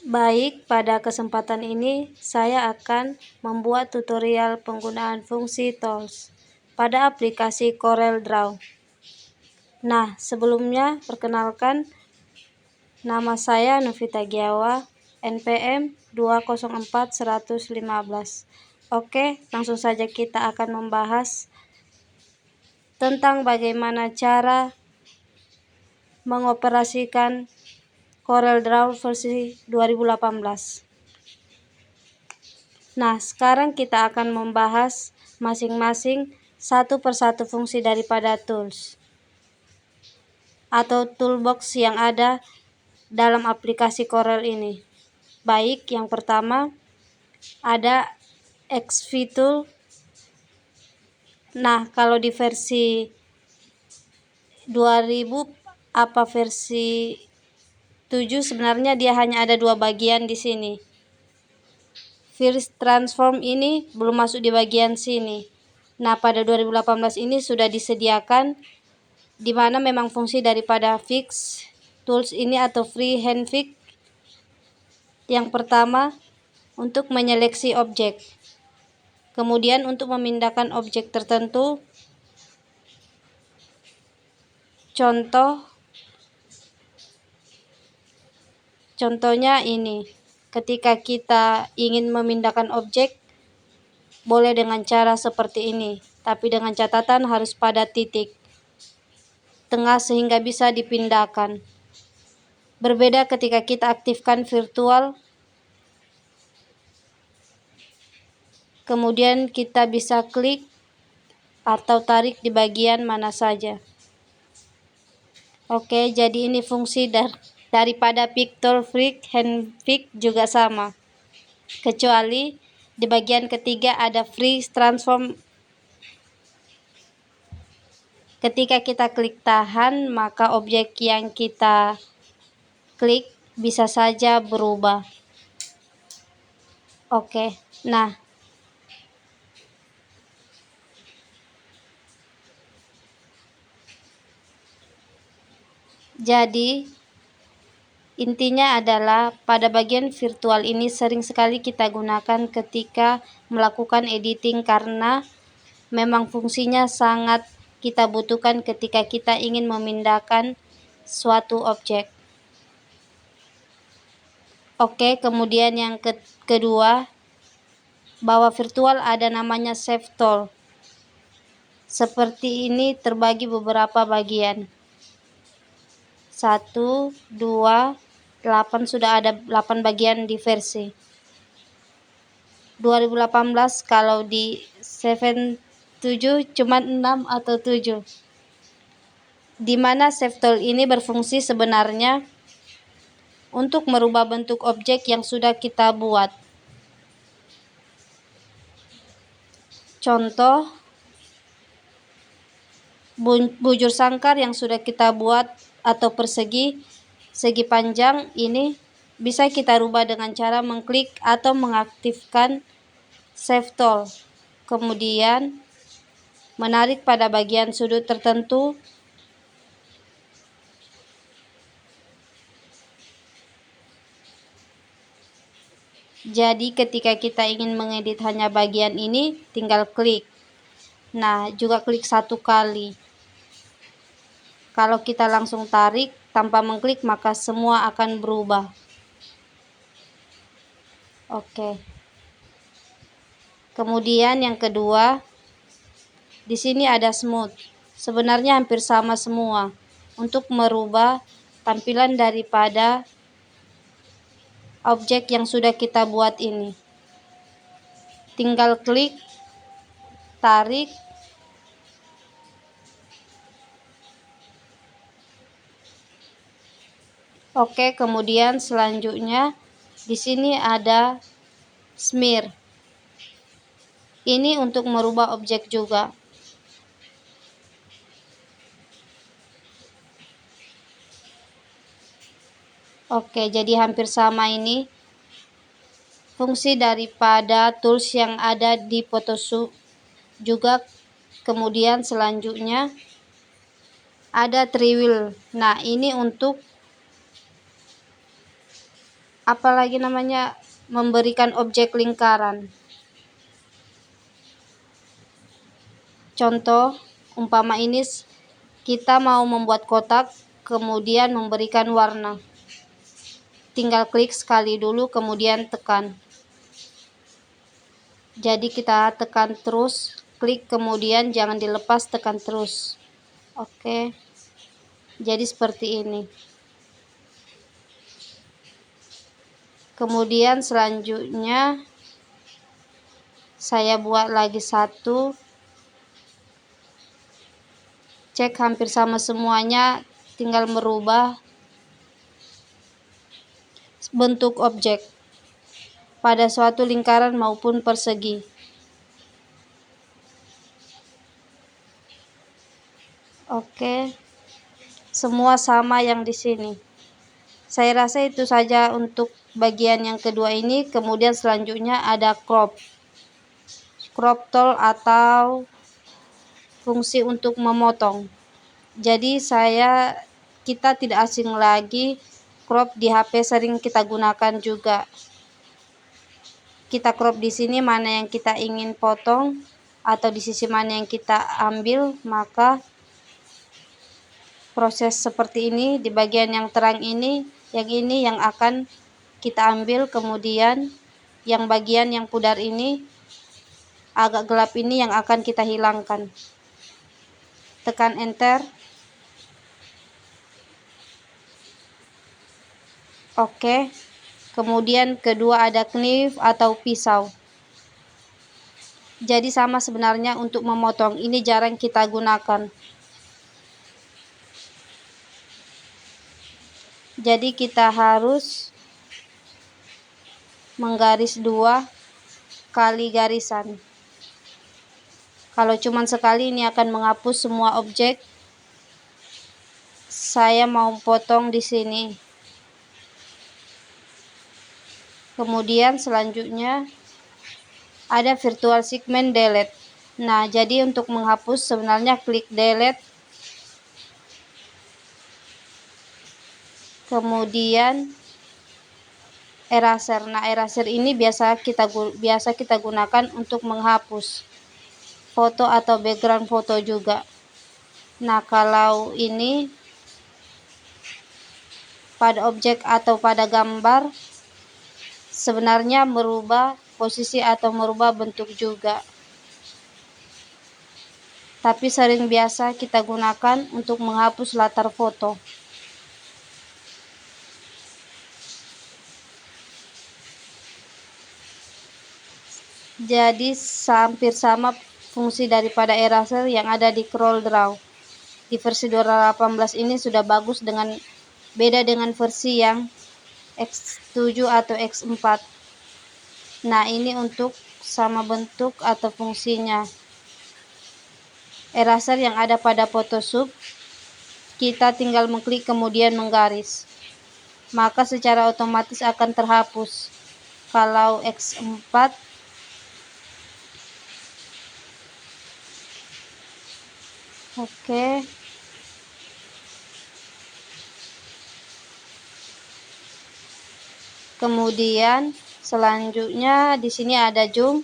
Baik, pada kesempatan ini saya akan membuat tutorial penggunaan fungsi tools pada aplikasi CorelDRAW. Nah, sebelumnya perkenalkan, nama saya Novita Giawa, NPM 204115. Oke, langsung saja kita akan membahas tentang bagaimana cara mengoperasikan CorelDRAW versi 2018. Nah, sekarang kita akan membahas masing-masing satu persatu fungsi daripada tools atau toolbox yang ada dalam aplikasi Corel ini. Baik, yang pertama ada XV Tool. Nah, kalau di versi 2000 apa versi 7 sebenarnya dia hanya ada 2 bagian di sini. First Transform ini belum masuk di bagian sini. Nah, pada 2018 ini sudah disediakan di mana memang fungsi daripada fix tools ini atau freehand fix. Yang pertama untuk menyeleksi objek. Kemudian untuk memindahkan objek tertentu. Contohnya ini. Ketika kita ingin memindahkan objek, boleh dengan cara seperti ini, tapi dengan catatan harus pada titik tengah sehingga bisa dipindahkan. Berbeda ketika kita aktifkan virtual, kemudian kita bisa klik atau tarik di bagian mana saja. Oke, jadi ini fungsi daripada picture fix, hand fix juga sama. Kecuali di bagian ketiga ada freeze transform. Ketika kita klik tahan, maka objek yang kita klik bisa saja berubah. Oke, nah jadi intinya adalah pada bagian virtual ini sering sekali kita gunakan ketika melakukan editing karena memang fungsinya sangat kita butuhkan ketika kita ingin memindahkan suatu objek. Oke, kemudian yang kedua, bahwa virtual ada namanya Save Tool. Seperti ini terbagi beberapa bagian. 1, 2, 8 sudah ada 8 bagian di versi 2018. Kalau di 7 cuma 6 atau 7. Di mana Save Tool ini berfungsi sebenarnya untuk merubah bentuk objek yang sudah kita buat. Contoh bujur sangkar yang sudah kita buat atau persegi segi panjang ini bisa kita rubah dengan cara mengklik atau mengaktifkan Save Tool. Kemudian menarik pada bagian sudut tertentu. Jadi ketika kita ingin mengedit hanya bagian ini, tinggal klik. Nah, juga klik 1 kali. Kalau kita langsung tarik tanpa mengklik, maka semua akan berubah. Oke. Kemudian yang kedua, di sini ada smooth. Sebenarnya hampir sama semua untuk merubah tampilan daripada objek yang sudah kita buat ini. Tinggal klik, tarik, oke. Kemudian selanjutnya di sini ada smear. Ini untuk merubah objek juga. Oke, jadi hampir sama ini fungsi daripada tools yang ada di Photoshop juga. Kemudian selanjutnya ada Tree Wheel. Nah, ini untuk apalagi namanya memberikan objek lingkaran. Contoh, umpama ini kita mau membuat kotak, kemudian memberikan warna. Tinggal klik sekali dulu, kemudian tekan. Jadi kita tekan terus, klik kemudian jangan dilepas, tekan terus. Oke. Jadi seperti ini. Kemudian selanjutnya saya buat lagi satu. Cek hampir sama semuanya, tinggal merubah bentuk objek pada suatu lingkaran maupun persegi. Oke. Semua sama yang di sini. Saya rasa itu saja untuk bagian yang kedua ini. Kemudian selanjutnya ada crop tool atau fungsi untuk memotong. Jadi kita tidak asing lagi, crop di HP sering kita gunakan juga. Kita crop di sini mana yang kita ingin potong atau di sisi mana yang kita ambil, maka proses seperti ini di bagian yang terang ini yang akan kita ambil, kemudian yang bagian yang pudar ini agak gelap ini yang akan kita hilangkan. Tekan enter. Oke. Kemudian kedua ada knife atau pisau. Jadi sama sebenarnya untuk memotong, ini jarang kita gunakan. Jadi kita harus menggaris 2 kali garisan. Kalau cuma sekali ini akan menghapus semua objek. Saya mau potong di sini. Kemudian selanjutnya ada virtual segment delete. Nah, jadi untuk menghapus sebenarnya klik delete. Kemudian eraser. Nah, eraser ini biasa kita gunakan untuk menghapus foto atau background foto juga. Nah, kalau ini pada objek atau pada gambar sebenarnya merubah posisi atau merubah bentuk juga. Tapi sering biasa kita gunakan untuk menghapus latar foto. Jadi hampir sama fungsi daripada eraser yang ada di CorelDRAW. Di versi 2018 ini sudah bagus, beda dengan versi yang X7 atau X4. Nah, ini untuk sama bentuk atau fungsinya. Eraser yang ada pada Photoshop, kita tinggal mengklik kemudian menggaris. Maka secara otomatis akan terhapus. Kalau X4 oke. Kemudian selanjutnya di sini ada zoom.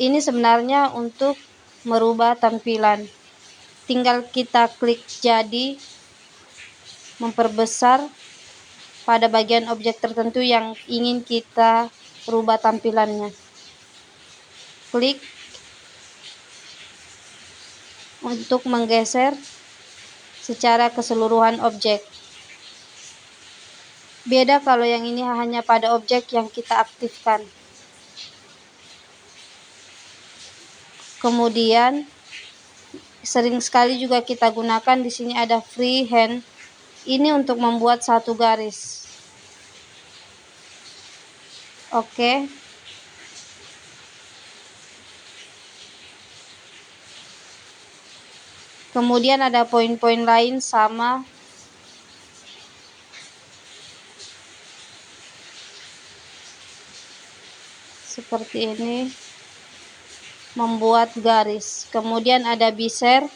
Ini sebenarnya untuk merubah tampilan. Tinggal kita klik jadi, memperbesar pada bagian objek tertentu yang ingin kita rubah tampilannya. Klik untuk menggeser secara keseluruhan objek. Beda kalau yang ini hanya pada objek yang kita aktifkan. Kemudian sering sekali juga kita gunakan di sini ada freehand. Ini untuk membuat satu garis. Oke. Kemudian ada poin-poin lain sama. Seperti ini. Membuat garis. Kemudian ada bezier.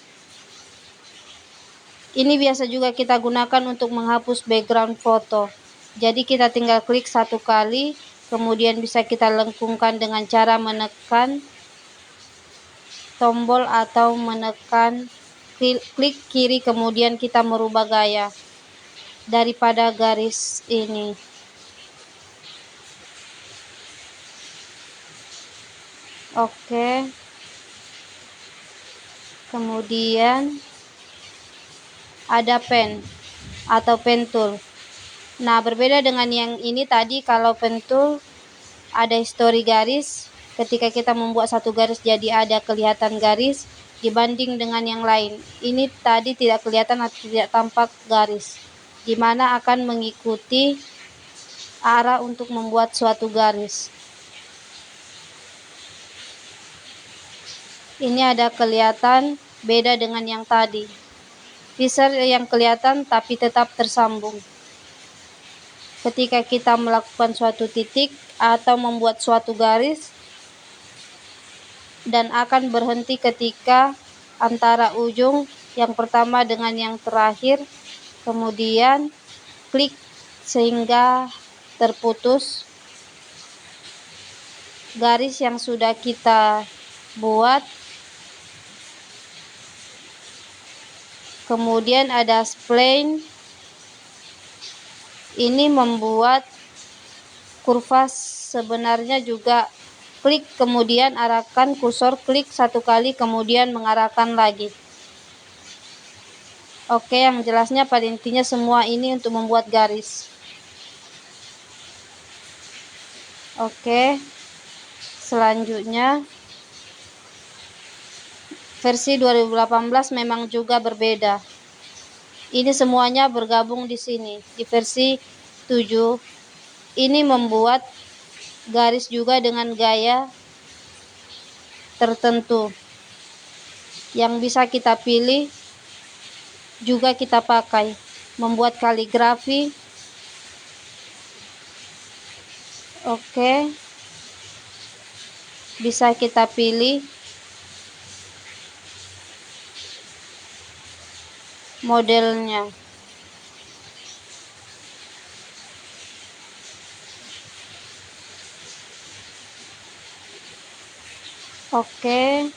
Ini biasa juga kita gunakan untuk menghapus background foto. Jadi kita tinggal klik satu kali, kemudian bisa kita lengkungkan dengan cara menekan tombol atau menekan klik kiri, kemudian kita merubah gaya daripada garis ini. Oke. Kemudian ada pen atau pen tool. Nah, berbeda dengan yang ini tadi, kalau pen tool ada histori garis. Ketika kita membuat satu garis jadi ada kelihatan garis dibanding dengan yang lain. Ini tadi tidak kelihatan atau tidak tampak garis, di mana akan mengikuti arah untuk membuat suatu garis. Ini ada kelihatan beda dengan yang tadi. Teaser yang kelihatan tapi tetap tersambung. Ketika kita melakukan suatu titik atau membuat suatu garis, dan akan berhenti ketika antara ujung yang pertama dengan yang terakhir, kemudian klik sehingga terputus garis yang sudah kita buat. Kemudian ada spline, ini membuat kurva. Sebenarnya juga klik kemudian arahkan kursor, klik satu kali kemudian mengarahkan lagi. Oke, yang jelasnya pada intinya semua ini untuk membuat garis. Oke, selanjutnya versi 2018 memang juga berbeda. Ini semuanya bergabung di sini. Di versi 7 ini membuat garis juga dengan gaya tertentu yang bisa kita pilih, juga kita pakai. Membuat kaligrafi. Oke, bisa kita pilih modelnya. Oke.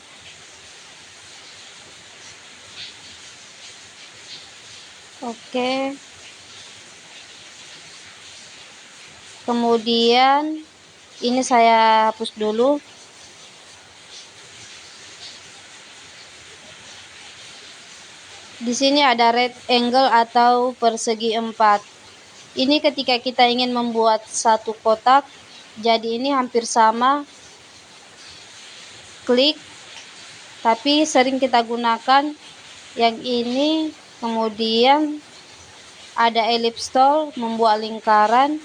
Oke. Kemudian ini saya hapus dulu. Di sini ada rectangle atau persegi 4. Ini ketika kita ingin membuat satu kotak, jadi ini hampir sama. Klik, tapi sering kita gunakan yang ini. Kemudian ada ellipse tool, membuat lingkaran.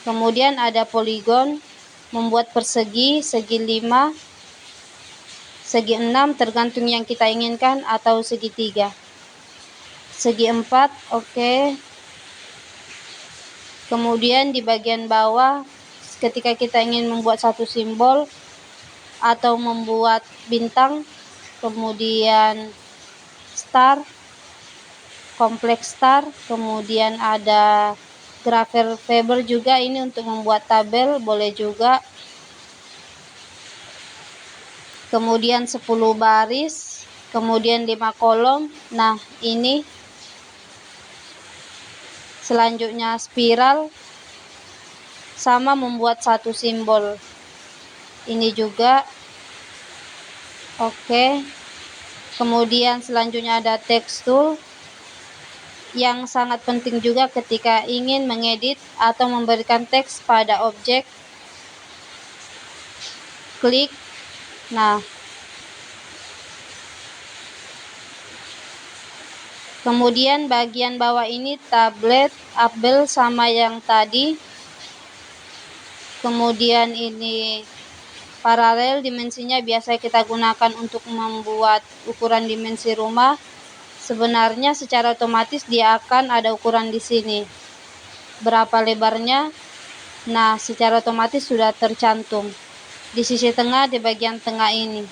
Kemudian ada poligon, membuat persegi, segi 5, segi 6, tergantung yang kita inginkan, atau segitiga. Segi 4, oke. Kemudian di bagian bawah, ketika kita ingin membuat satu simbol atau membuat bintang, kemudian star, kompleks star, kemudian ada Grapher Faber juga, ini untuk membuat tabel, boleh juga. Kemudian 10 baris, kemudian 5 kolom. Nah, ini selanjutnya spiral, sama membuat satu simbol. Ini juga. Oke. Kemudian selanjutnya ada text tool, yang sangat penting juga ketika ingin mengedit atau memberikan teks pada objek. Klik. Nah, kemudian bagian bawah ini tablet, Abel sama yang tadi. Kemudian ini paralel, dimensinya biasa kita gunakan untuk membuat ukuran dimensi rumah. Sebenarnya secara otomatis dia akan ada ukuran di sini, berapa lebarnya. Nah, secara otomatis sudah tercantum di sisi tengah, di bagian tengah ini.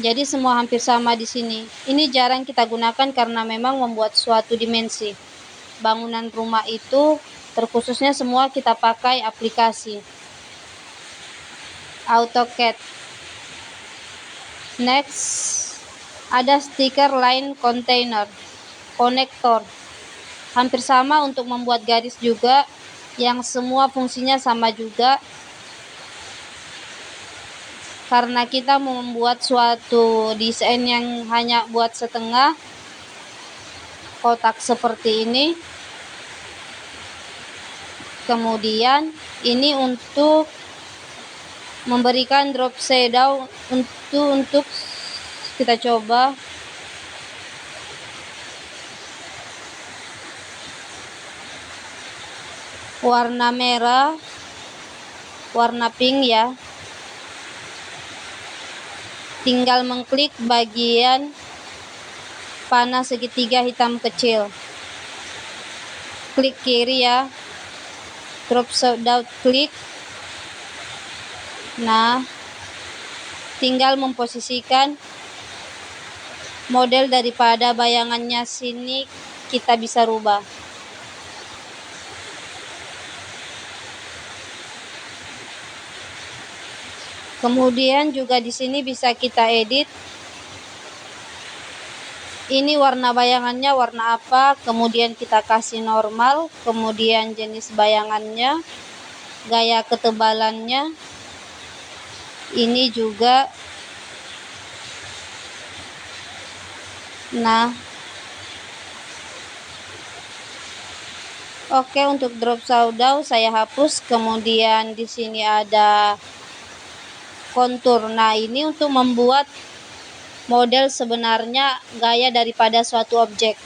Jadi semua hampir sama di sini. Ini jarang kita gunakan karena memang membuat suatu dimensi. bangunan rumah itu, terkhususnya semua kita pakai aplikasi AutoCAD. Next, ada stiker line container, konektor. Hampir sama untuk membuat garis juga, yang semua fungsinya sama juga. Karena kita membuat suatu desain yang hanya buat setengah kotak seperti ini. Kemudian ini untuk memberikan drop shadow untuk kita coba. Warna merah, warna pink ya. Tinggal mengklik bagian panah segitiga hitam kecil. Klik kiri ya. Drop shadow klik. Nah, tinggal memposisikan model daripada bayangannya sini, kita bisa rubah. Kemudian juga di sini bisa kita edit. Ini warna bayangannya warna apa, kemudian kita kasih normal, kemudian jenis bayangannya, gaya ketebalannya. Ini juga. Nah, oke, untuk drop shadow saya hapus. Kemudian di sini ada kontur. Nah, ini untuk membuat model sebenarnya gaya daripada suatu objek.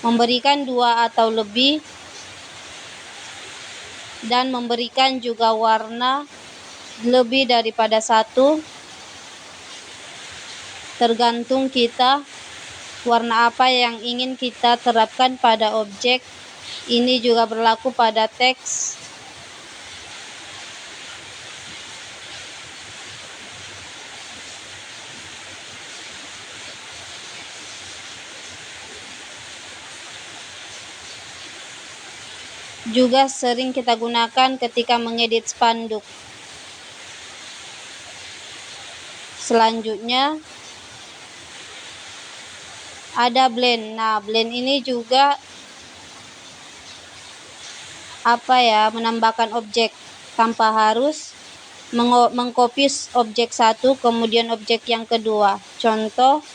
Memberikan 2 atau lebih, dan memberikan juga warna lebih daripada 1. Tergantung kita warna apa yang ingin kita terapkan pada objek. Ini juga berlaku pada teks. Juga sering kita gunakan ketika mengedit spanduk. Selanjutnya ada blend. Nah, blend ini juga menambahkan objek tanpa harus mengcopy objek satu kemudian objek yang kedua. Contoh,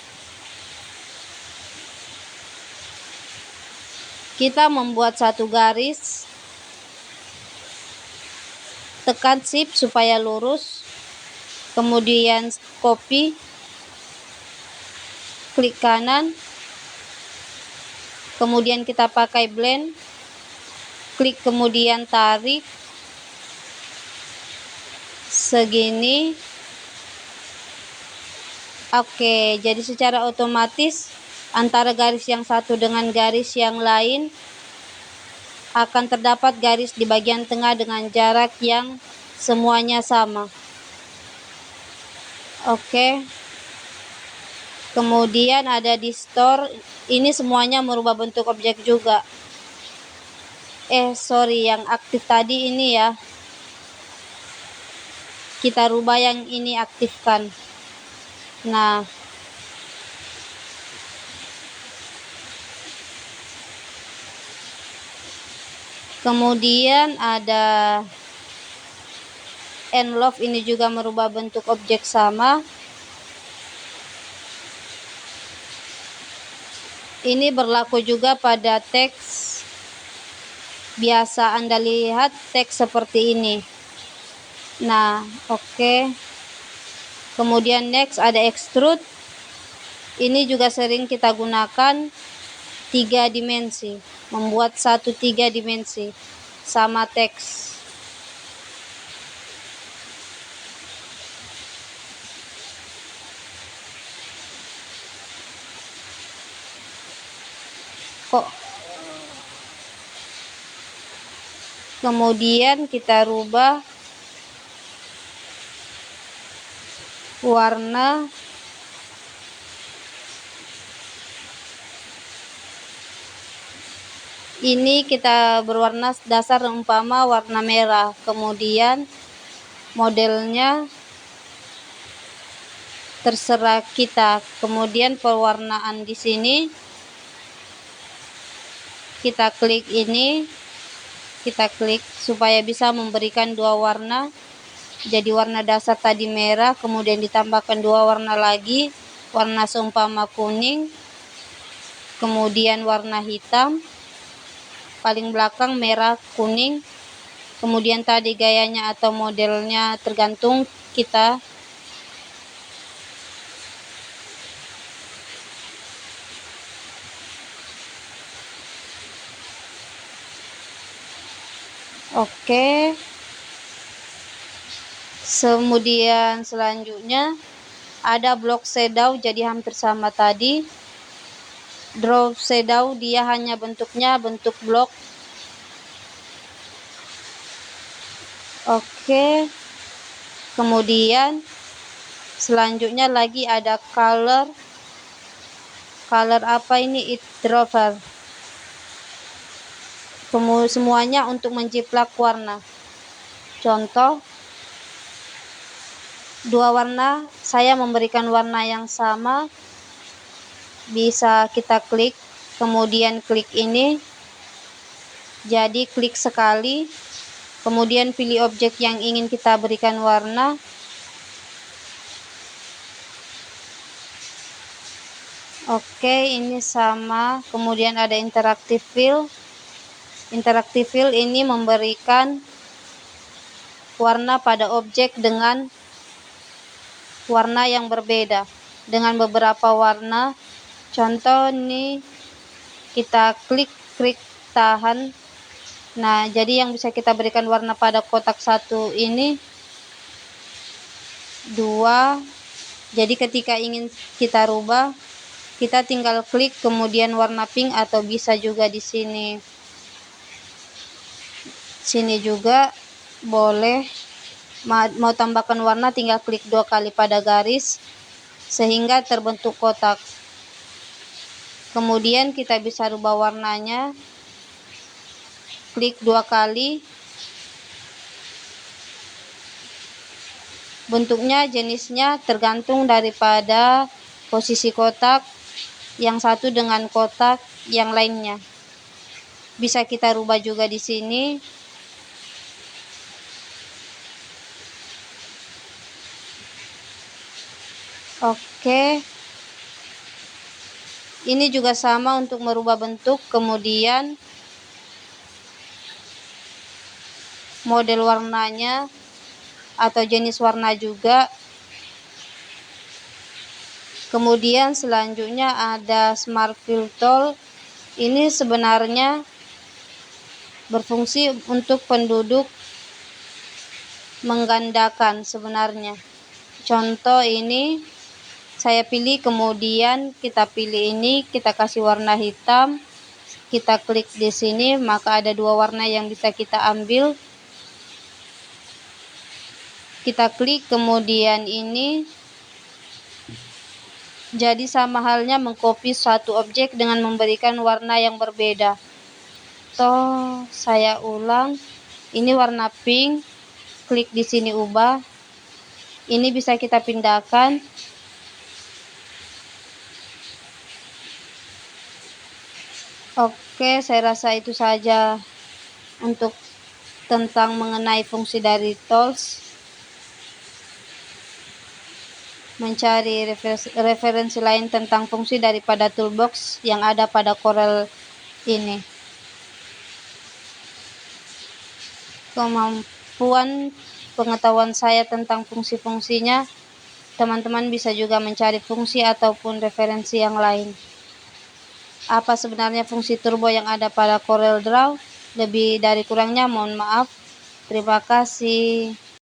kita membuat satu garis, tekan shift supaya lurus, kemudian copy, klik kanan, kemudian kita pakai blend, klik kemudian tarik segini. Oke, jadi secara otomatis antara garis yang satu dengan garis yang lain akan terdapat garis di bagian tengah dengan jarak yang semuanya sama. Oke. Kemudian ada di store, ini semuanya merubah bentuk objek juga. Yang aktif tadi ini ya. Kita rubah yang ini aktifkan. Nah, kemudian ada envelope, ini juga merubah bentuk objek sama. Ini berlaku juga pada teks. Biasa Anda lihat teks seperti ini. Nah, oke. Kemudian next ada extrude. Ini juga sering kita gunakan 3 dimensi. Membuat 3 dimensi sama teks. Kemudian kita rubah warna Ini kita berwarna dasar umpama warna merah, kemudian modelnya terserah kita. Kemudian pewarnaan di sini kita klik ini, kita klik supaya bisa memberikan dua warna. Jadi warna dasar tadi merah, kemudian ditambahkan dua warna lagi, warna seumpama kuning, kemudian warna hitam, paling belakang merah kuning, kemudian tadi gayanya atau modelnya tergantung kita. Oke. Kemudian selanjutnya ada block shadow, jadi hampir sama tadi. Drop shadow dia hanya bentuknya bentuk blok. Oke. Kemudian selanjutnya lagi ada color. Color apa ini? It dropper. Semuanya untuk menjiplak warna. Contoh, dua warna, saya memberikan warna yang sama. Bisa kita klik, kemudian klik ini. Jadi klik sekali, kemudian pilih objek yang ingin kita berikan warna. Oke, ini sama. Kemudian ada interactive fill. Interactive fill ini memberikan warna pada objek dengan warna yang berbeda, dengan beberapa warna. Contoh nih, kita klik tahan. Nah, jadi yang bisa kita berikan warna pada kotak satu ini 2. Jadi ketika ingin kita rubah, kita tinggal klik kemudian warna pink, atau bisa juga di sini. Sini juga boleh. Mau tambahkan warna, tinggal klik 2 kali pada garis sehingga terbentuk kotak. Kemudian kita bisa rubah warnanya, klik 2 kali. Bentuknya, jenisnya tergantung daripada posisi kotak yang satu dengan kotak yang lainnya. Bisa kita rubah juga di sini. Oke. Ini juga sama untuk merubah bentuk, kemudian model warnanya atau jenis warna juga. Kemudian selanjutnya ada Smart Fill Tool. Ini sebenarnya berfungsi untuk penduduk menggandakan sebenarnya. Contoh ini saya pilih, kemudian kita pilih ini, kita kasih warna hitam, kita klik di sini, maka ada dua warna yang bisa kita ambil. Kita klik kemudian ini. Jadi sama halnya mengcopy suatu objek dengan memberikan warna yang berbeda. Toh saya ulang. Ini warna pink. Klik di sini ubah. Ini bisa kita pindahkan. Oke, saya rasa itu saja untuk tentang mengenai fungsi dari tools. Mencari referensi lain tentang fungsi daripada toolbox yang ada pada Corel ini. Kemampuan pengetahuan saya tentang fungsi-fungsinya, teman-teman bisa juga mencari fungsi ataupun referensi yang lain. Apa sebenarnya fungsi turbo yang ada pada Corel Draw? Lebih dari kurangnya mohon maaf. Terima kasih.